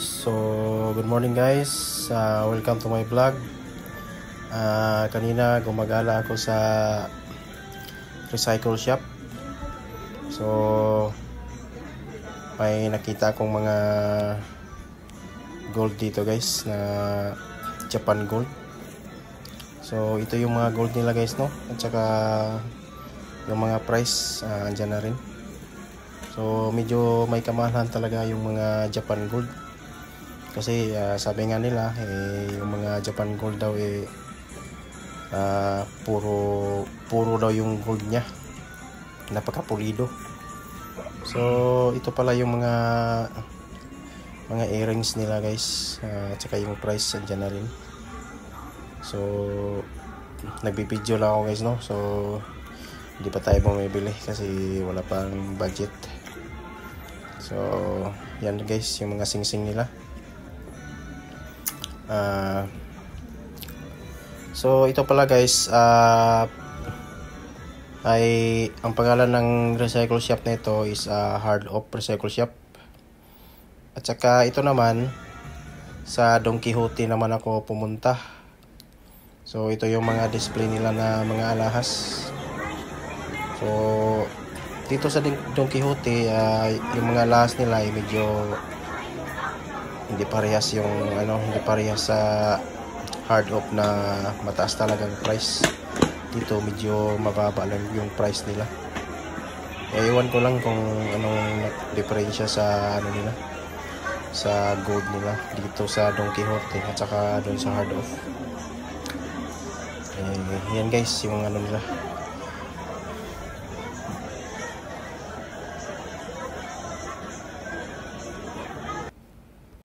So, good morning guys. Welcome to my vlog. Kanina gumagala ako sa recycle shop. So, may nakita akong mga gold dito guys na Japan gold. So, ito yung mga gold nila guys, no? At saka yung mga price andyan na rin. So, medyo may kamahalan talaga yung mga Japan gold. Kasi sabi nga nila yung mga Japan gold daw puro daw yung gold niya, napakapulido. So ito pala yung mga earrings nila guys, at saka yung price andyan na rin. So nagbibideo lang ako guys, no? So hindi pa tayo bumibili kasi wala pang budget. So yan guys yung mga singsing nila. So ito pala guys, ay ang pangalan ng recycle shop na ito is Hard Off Recycle Shop. At saka ito naman sa Don Quijote naman ako pumunta. So ito yung mga display nila na mga alahas. So dito sa Don Quijote, yung mga alahas nila ay medyo hindi parehas yung hindi parehas sa Hard Off na mataas talagang price. Dito medyo mababa lang yung price nila. Iwan ko lang kung anong diferensya sa nila, sa gold nila dito sa Don Quijote at saka doon sa Hard Off. Yan guys yung nila.